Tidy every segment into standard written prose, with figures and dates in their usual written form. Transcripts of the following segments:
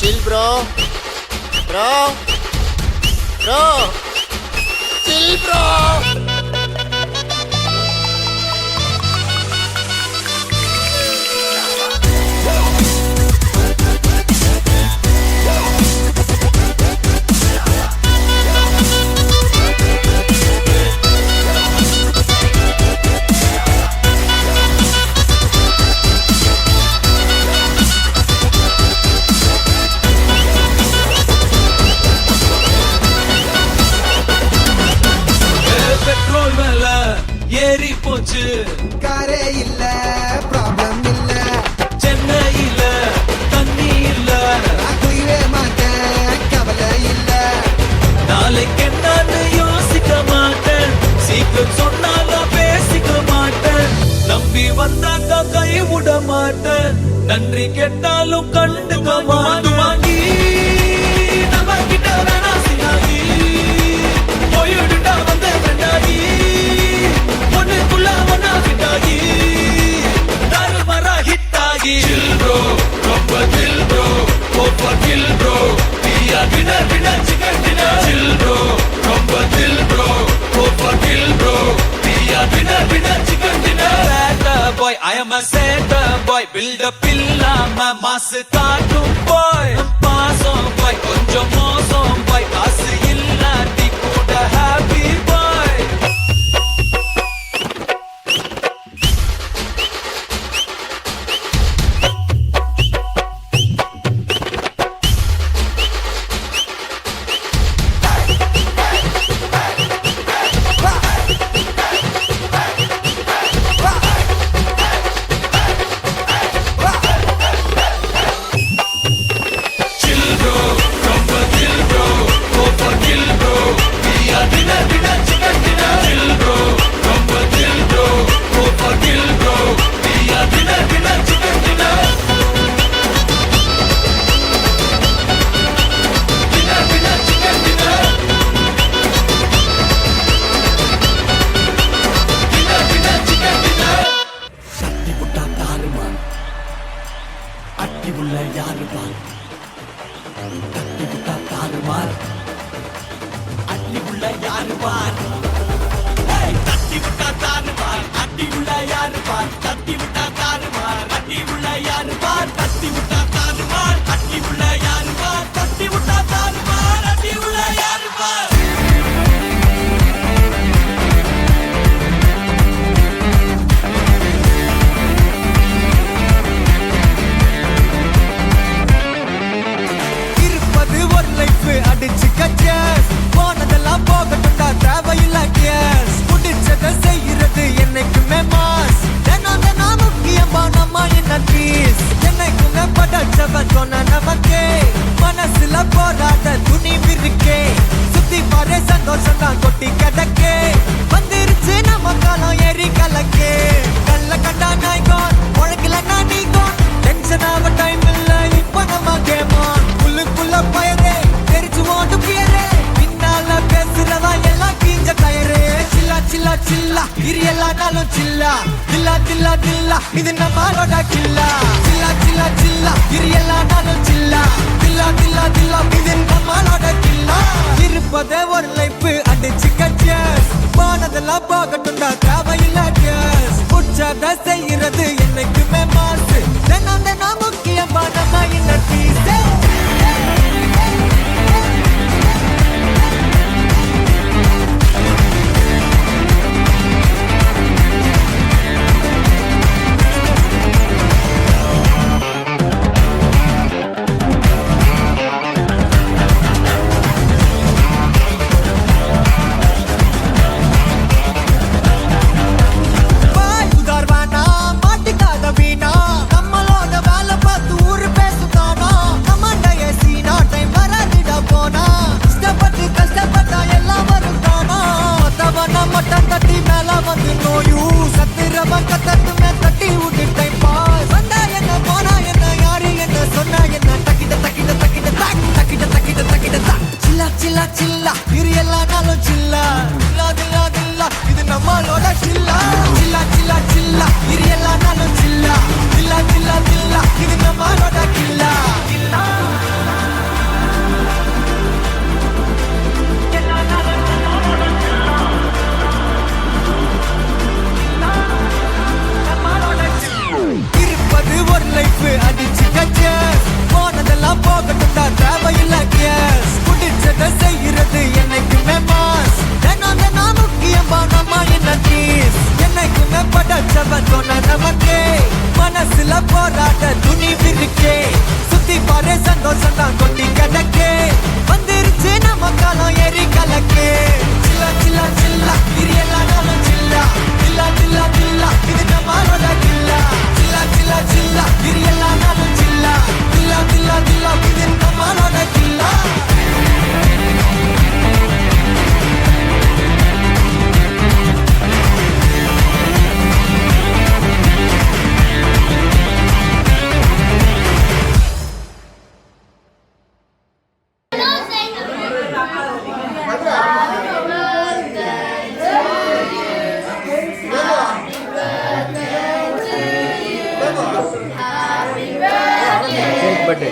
chill bro. Bro. Bro. Chill bro. ஏறி போச்சு காரே இல்ல ப்ராப்ளம் இல்ல சென்னையில தண்ணி இல்ல குயிலே மாட்டேன் கவலை இல்ல நாளைக்கு என்னன்னு யோசிக்க மாட்டேன் சீக்கிரம் சொன்னாலும் பேசிக்க மாட்டேன் நம்பி வந்தாக்க கை விட மாட்டேன் நன்றி கேட்டாலும் கண்டுக்க மாட்டேன் வாங்கி நம்ம கிட்ட வேணா சினாகி போயிடுட்டா வந்த வேண்டாடி Chill bro, ரொம்ப chill bro, over kill bro, dinner dinner chicken dinner. Chill bro, ரொம்ப chill bro, over kill bro, dinner dinner chicken dinner. Sad boy, I am a sad boy, build up illama mass காட்டும் boy. பாசம் boy, கொஞ்சம் மோசம் boy, காசு இல்லாட்டி கூட happy boy. அட்டி உள்ள யாரு பார் தட்டி விட்டா தாறுமார் அட்டி உள்ள யாரு பார் தட்டி விட்டா தாறுமார் அட்டி உள்ள யாரு பார் தட்டி விட்டா தாறுமார் அட்டி உள்ள யாரு பார் தட்டி விட்டா தாறுமார் அட்டி உள்ள யாரு பார் தட்டி விட்டா தாறுமார் அட்டி உள்ள யாரு பார் அடிச்சுக்க சேஸ் போனதெல்லாம் போகட்டும்டா தேவையில்ல கேஸ் முடிச்சதை செய்யறது என்னைக்குமே மாஸ் தினம் தினம் முக்கியமா நம்ம என்ன பீஸ் என்னைக்குமே படைச்சவ சொன்ன நமக்கே மனசுல போராட துணிவு இருக்கே சுத்தி பாரு சந்தோஷம் தான் கொட்டி கிடக்கே வந்துருச்சு நம்ம காலம் ஏறி கலக்கே கல்ல கண்டா நாய்கோன் உழக்கலன்னா நீங்கோன் டென்ஷன் ஆக டைம் இல்ல இப்ப நம்ம கேமான் உள்ளுக்குள்ள பயரே பின்னால பேசுறவா எல்லாம் கீஞ்ச கயரே சில்லா சில்லா சில்லா இது எல்லானாலும் சில்லா தில்லா தில்லா தில்லா இது நம்மளோட கில்லா சில்லா சில்லா சில்லா இது எல்லானாலும் சில்லா தில்லா தில்லா தில்லா இது நம்மளோட கில்லா இருப்பதே ஒரு லைஃப் அடிச்சுக்க சேஸ் போனதெல்லாம் போகட்டும்டா தேவையில்ல கேஸ் உற்சாக செய்யறது என்னைக்குமே மாசு தினம் தினம் முக்கியமா நம்ம என்ன பீஸே birthday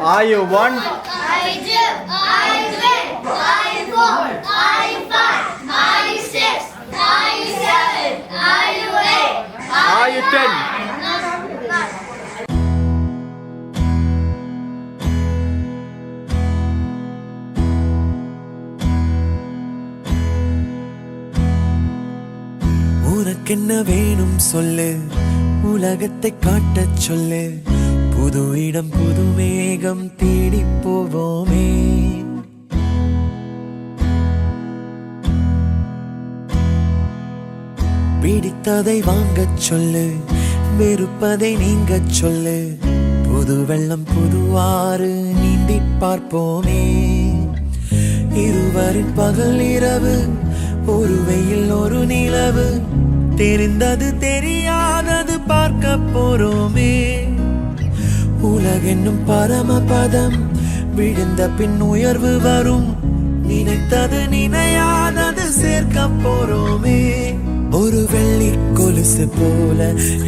Are you one? I do. I win. I four. I five. I six. I seven. I eight. Are you 10? உனக்கென்ன வேணும் சொல்லு, உலகத்தை காட்டச் சொல்லு, புது இடம் புது மேகம் தேடி போவோமே. பிடித்ததை வாங்கச் சொல்லு, வெறுப்பதை நீங்கச் சொல்லு, புது வெள்ளம் புது ஆறு நீந்தி பார்ப்போமே. இருவரின் பகல் இரவு, ஒரு வெயில் ஒரு நிலவு, தெரிந்தது தெரியாதது பார்க்க போறோமே. உலகென்னும் பரமபதம், விழுந்த பின் உயர்வு வரும், நினைத்தது நினையாதது சேர்க்க போறோமே. ஒரு வெள்ளி கொலுசு போல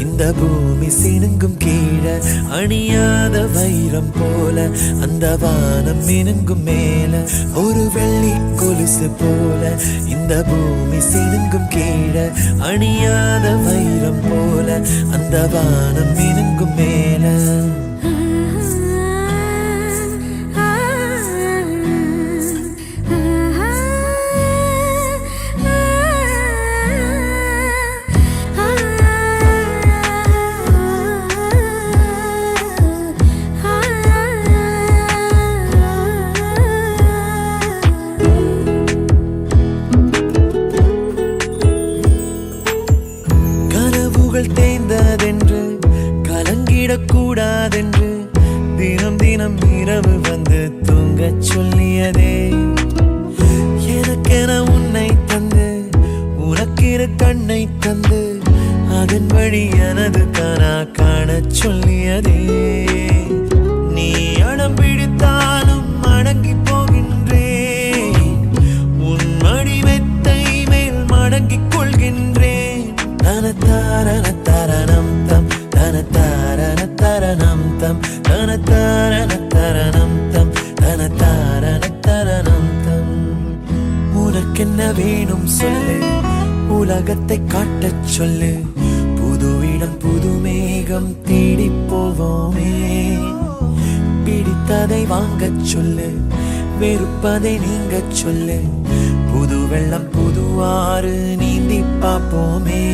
இந்த பூமி சினுங்கும் கீழே, அணியாத வைரம் போல அந்த வானம் மினுங்கும் மேல. ஒரு வெள்ளி கொலுசு போல இந்த பூமி சினுங்கும் கீழே, அணியாத வைரம் போல அந்த வானம் மினுங்கும் மேல. தேய்ந்ததென்று கலங்கிடக்கூடாதென்று தினம் தினம் இரவு வந்து தூங்கச் சொல்லியதே. எனக்கென உன்னை தந்து உனக்கிரு கண்ணை தந்து அதன் வழி எனது கனா காணச் சொல்லியதே. நீ அடம் பிடித்தாலும் அடங்கி போகின்றேன், உன் மடி மெத்தை மேல் மடங்கிக் கொள்கின்றேன். தனதாரண தரணம் தம் தனதாரண தரணம் தம் தனதாரண தரணம் தம் தனதாரண தரணம் தம். உனக்கென்ன வேணும் சொல்லு, உலகத்தை காட்டச் சொல்லு, புது இடம் புது மேகம் தேடி போவோமே. பிடித்ததை வாங்கச் சொல்லு, வெறுப்பதை நீங்கச் சொல்லு, புது வெள்ளம் புது ஆறு நீந்தி பார்ப்போமே.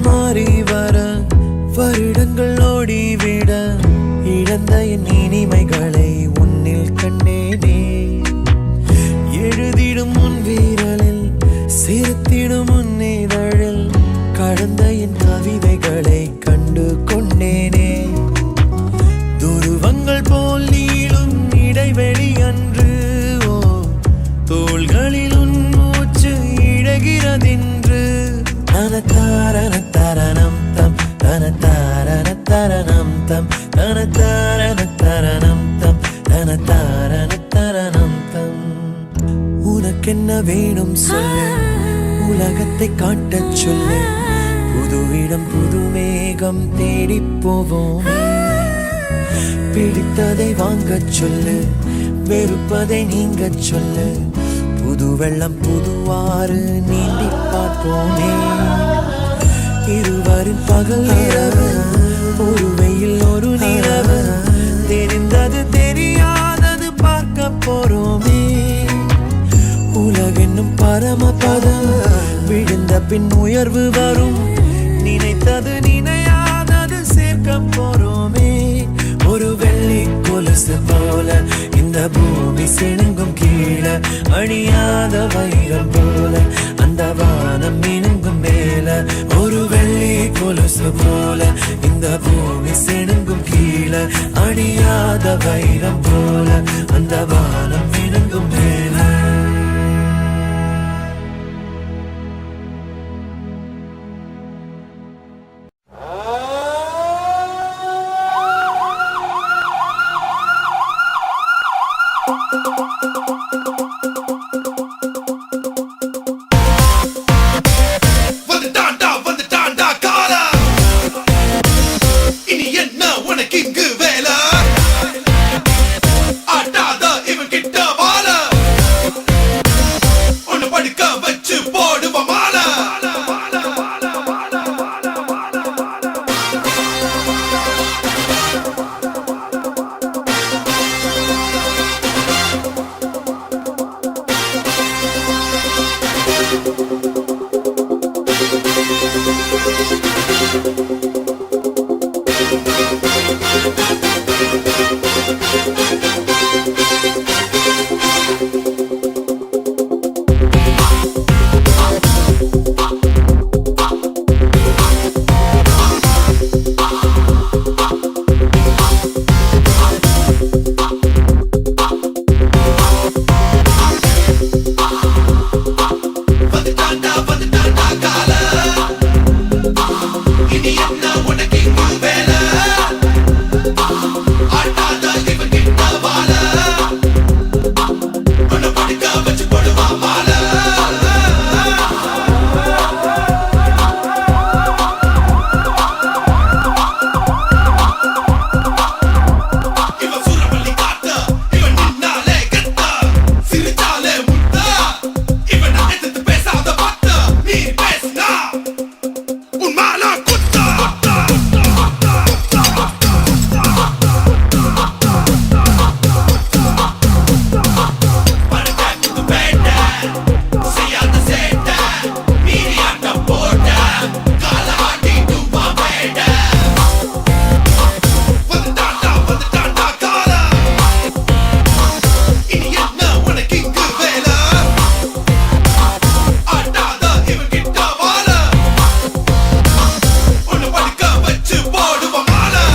மாறி வர வருடங்கள் ஓடிவிட, இழந்த என் இனிமைகளை உன்னில் கண்டேனே. எழுதிடும் உன் வீரலில் சிரித்திடும் உன் இதழில் கடந்த என் கவிதைகளை கண்டு கொண்டேனே. துருவங்கள் போல் நீளும் இடைவெளி அன்று, ஓ தோள்களில் உன் மூச்சு இழகிறதென்று. தனதாரண தரணம் தம் தனதாரண தரணம் தம் தனதாரண தரணம் தம் தனதாரண தரணம் தம். உனக்கென்ன வேணும் சொல்லு, உலகத்தை காட்டச் சொல்லு, புது இடம் புது மேகம் தேடி போவோம். பிடித்ததை வாங்கச் சொல்லு, வெறுப்பதை நீங்கச் சொல்லு, புது வெள்ளம் புது ஆறு நீந்தி பார்ப்போமே. இருவரின் பகல் இரவு, ஒரு வெயில் ஒரு நிலவு, தெரிந்தது தெரியாதது பார்க்க பின் உயர்வு வரும். நினைத்தது நினையாதது சேர்க்க போறோமே. ஒரு வெள்ளி கொலுசு போல இந்த பூமி சிணுங்கும் கீழே. அணியாத வைரம் போல அந்த வானம் மினுங்கும் மேல. ஒரு வெள்ளி கொலுசு போல இந்த பூமி சிணுங்கும் கீழே. அணியாத வைரம் போல அந்த வானம் மினுங்கும் மேல. வந்துட்டான்டா வந்துட்டான்டா காலா, இனி என்ன உனக்கு இங்கு வேலை? ஆட்டாத இவன் கிட்ட வாழ, உன்னை படுக்க வச்சு போடுவ மாலை. வந்துட்டான்டா வந்துட்டான்டா காலா, இனி என்ன உனக்கு இங்கு வேலை? ஆட்டாத இவன் கிட்ட வாழ, உன்னை படுக்க வச்சு போடுவா மாலை. இவன் சூரவள்ளி காத்த, இவன் நின்னாலே கெத்த, சிரிச்சாலே முத்த, இவனை எதிர்த்து பேசாத வார்த்தை நீ பேசினா உன் மேல குத்த. படுக்க வேண்ட, செய்யாத சேட்ட, மீறி ஆட்டம் போட்ட, கால ஆட்டிட்டு வா வேண்ட. வந்துட்டான்டா வந்துட்டான்டா காலா, இனி என்ன உனக்கு இங்கு வேலை? ஆட்டாத இவன் கிட்ட வாழ, உன்னை படுக்க வச்சு போடுவ மாலை.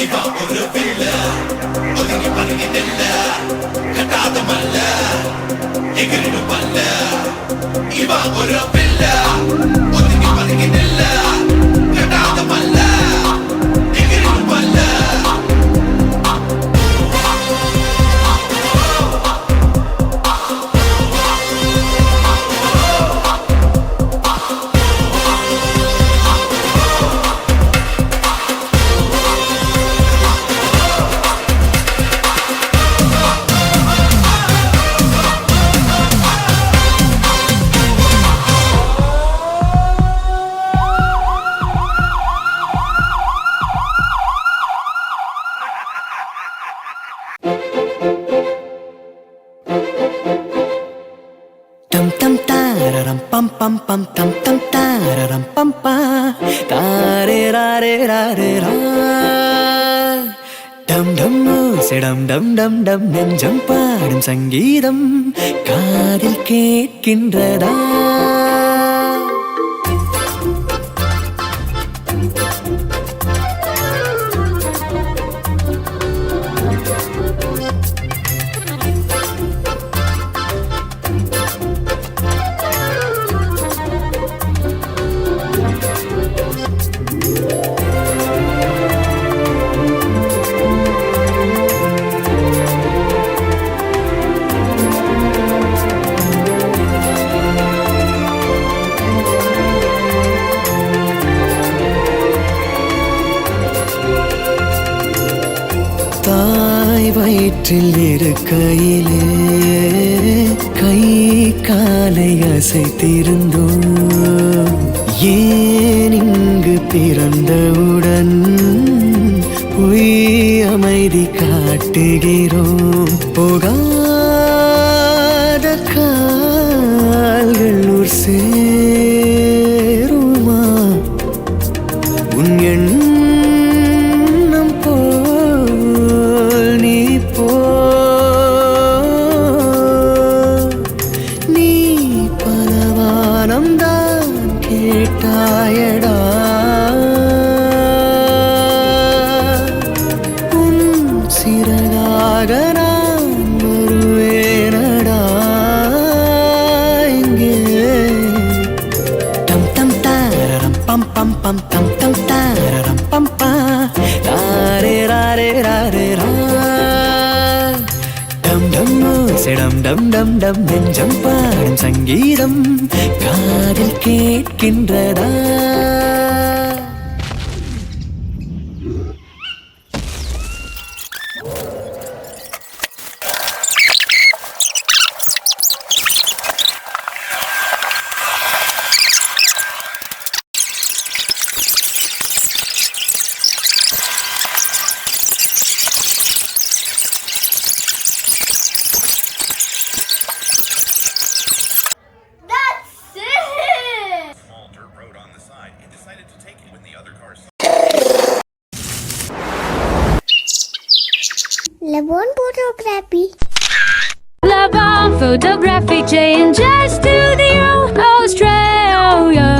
இவன் ஒரு பிள்ளை, ஒதுங்கி பதுங்கி நெல்ல, கட்டாத மல்ல, எகிரிடும் பல்ல. இவன் ஒரு பிள்ளை, ஒதுங்கி பதுங்கி நெல்ல, கட்டாத மல்ல, எகிரிடும் பல்ல. Tam tam tararam pam pam pam tam tam tararam pam pa tare ra re ra re ra dum dum sedam dum dum dum நெஞ்சம் பாடும் சங்கீதம் காதில் கேட்கின்றதா? காற்றில் இருக்கையிலே கை காலை அசைத்திருந்தோம். ஏன் இங்கு பிறந்தவுடன் பொய் அமைதி காட்டுகிறோம். போகாத கால்கள் ஊர் சேருமா? உன் எண்ணம் போல் நீ போ. நீ பலவானம்தான் கேட்டாயடா. உன் சிறகாக நான் வருவேனடா. இங்கே டம் டம் தாரரம் பம் பம் பம் டம் டம் தாரரம் பம் பா ராரே ராரே ராரே ரா. டம் டம் செடம் டம் டம் டம் நெஞ்சம் பாடும் சங்கீதம் காதில் கேட்கின்றதா? That's it! Small dirt road on the side and decided to take it when the other cars Levon photography. Levon Photography Changes Studio Australia.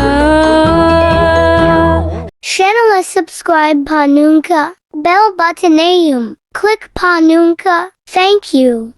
Channel subscribe Panunka. Bell button aim. Click Panunka. Thank you.